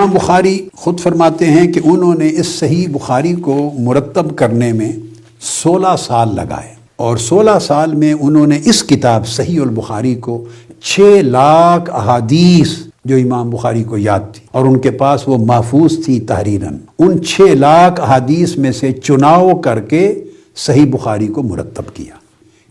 امام بخاری خود فرماتے ہیں کہ انہوں نے اس صحیح بخاری کو مرتب کرنے میں 16 سال لگائے، اور 16 سال میں انہوں نے اس کتاب صحیح البخاری کو 6 لاکھ احادیث جو امام بخاری کو یاد تھی اور ان کے پاس وہ محفوظ تھی تحریراً، ان 6 لاکھ احادیث میں سے چناؤ کر کے صحیح بخاری کو مرتب کیا۔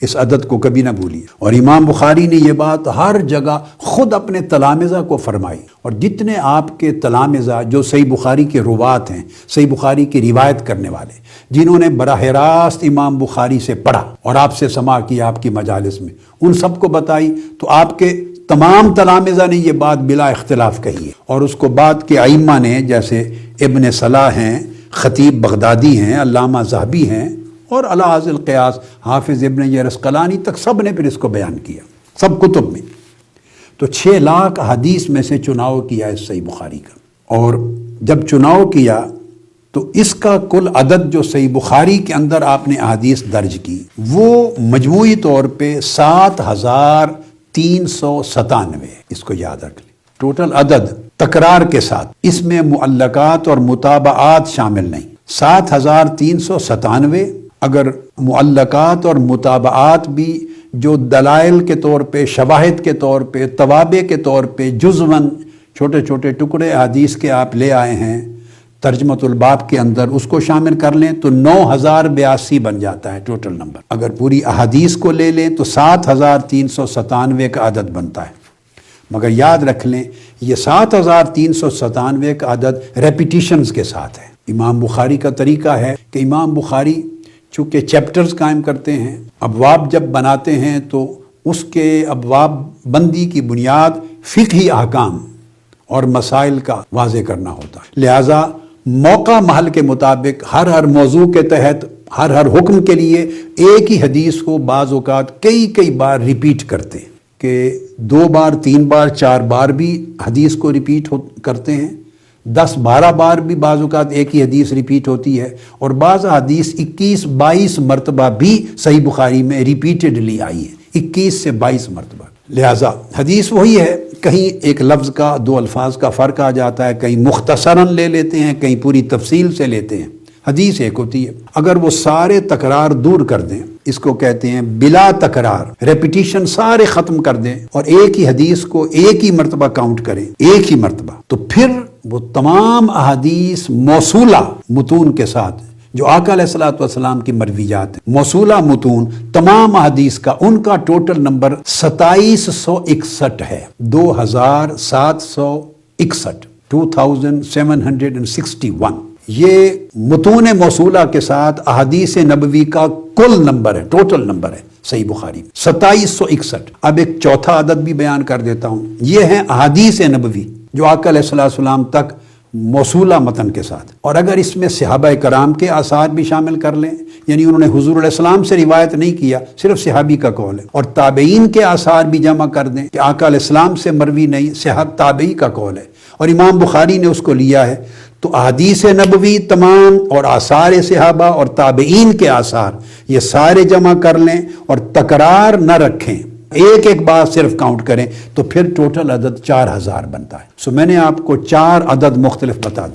اس عدد کو کبھی نہ بھولیے۔ اور امام بخاری نے یہ بات ہر جگہ خود اپنے تلامذہ کو فرمائی، اور جتنے آپ کے تلامذہ جو صحیح بخاری کے روات ہیں، صحیح بخاری کی روایت کرنے والے، جنہوں نے براہ راست امام بخاری سے پڑھا اور آپ سے سماع کیا آپ کی مجالس میں، ان سب کو بتائی تو آپ کے تمام تلامذہ نے یہ بات بلا اختلاف کہی ہے، اور اس کو بعد کے ائمہ نے جیسے ابن صلاح ہیں، خطیب بغدادی ہیں، علامہ ذہبی ہیں، اور علی ھذا القیاس حافظ ابن حجر عسقلانی تک سب نے پھر اس کو بیان کیا سب کتب میں۔ تو 6 لاکھ حدیث میں سے چناؤ کیا اس صحیح بخاری کا، اور جب چناؤ کیا تو اس کا کل عدد جو صحیح بخاری کے اندر آپ نے احادیث درج کی وہ مجموعی طور پہ 7397، اس کو یاد رکھ لیں، ٹوٹل عدد تکرار کے ساتھ، اس میں معلقات اور متابعات شامل نہیں۔ 7397 اگر معلقات اور متابعات بھی جو دلائل کے طور پہ، شواہد کے طور پہ، توابع کے طور پہ، جزواً چھوٹے چھوٹے ٹکڑے حدیث کے آپ لے آئے ہیں ترجمۃ الباب کے اندر، اس کو شامل کر لیں تو 9082 بن جاتا ہے ٹوٹل نمبر۔ اگر پوری احادیث کو لے لیں تو 7397 کا عدد بنتا ہے۔ مگر یاد رکھ لیں یہ 7397 کا عدد ریپیٹیشنز کے ساتھ ہے۔ امام بخاری کا طریقہ ہے کہ امام بخاری چونکہ چیپٹرز قائم کرتے ہیں، ابواب جب بناتے ہیں تو اس کے ابواب بندی کی بنیاد فقہی احکام اور مسائل کا واضح کرنا ہوتا ہے، لہٰذا موقع محل کے مطابق ہر موضوع کے تحت ہر حکم کے لیے ایک ہی حدیث کو بعض اوقات کئی بار ریپیٹ کرتے ہیں، کہ 2 بار 3 بار 4 بار بھی حدیث کو ریپیٹ کرتے ہیں، 10-12 بار بھی بعض اوقات ایک ہی حدیث ریپیٹ ہوتی ہے، اور بعض حدیث 21-22 مرتبہ بھی صحیح بخاری میں ریپیٹڈلی آئی ہے، 21 سے 22 مرتبہ۔ لہٰذا حدیث وہی ہے، کہیں ایک لفظ کا 2 الفاظ کا فرق آ جاتا ہے، کہیں مختصراً لے لیتے ہیں، کہیں پوری تفصیل سے لیتے ہیں، حدیث ایک ہوتی ہے۔ اگر وہ سارے تکرار دور کر دیں، اس کو کہتے ہیں بلا تکرار، ریپیٹیشن سارے ختم کر دیں اور ایک ہی حدیث کو ایک ہی مرتبہ کاؤنٹ کریں، ایک ہی مرتبہ، تو پھر وہ تمام احادیث موصولہ متون کے ساتھ جو آقا علیہ الصلوۃ والسلام کی مرویات ہیں، موصولہ متون تمام احادیث کا، ان کا ٹوٹل نمبر 2761 ہے، 2761، 2761۔ یہ متون موصولہ کے ساتھ احادیث نبوی کا کل نمبر ہے، ٹوٹل نمبر ہے صحیح بخاری میں 2761۔ اب ایک چوتھا عدد بھی بیان کر دیتا ہوں، یہ ہیں احادیث نبوی جو آقا علیہ السلام تک موصولہ متن کے ساتھ، اور اگر اس میں صحابہ کرام کے آثار بھی شامل کر لیں، یعنی انہوں نے حضور علیہ السلام سے روایت نہیں کیا، صرف صحابی کا قول ہے، اور تابعین کے آثار بھی جمع کر دیں کہ آقا علیہ السلام سے مروی نہیں، صحابہ تابعی کا قول ہے، اور امام بخاری نے اس کو لیا ہے، تو احادیث نبوی تمام اور آثار صحابہ اور تابعین کے آثار یہ سارے جمع کر لیں اور تکرار نہ رکھیں، ایک بار صرف کاؤنٹ کریں، تو پھر ٹوٹل عدد 4000 بنتا ہے۔ سو میں نے آپ کو 4 عدد مختلف بتا دی۔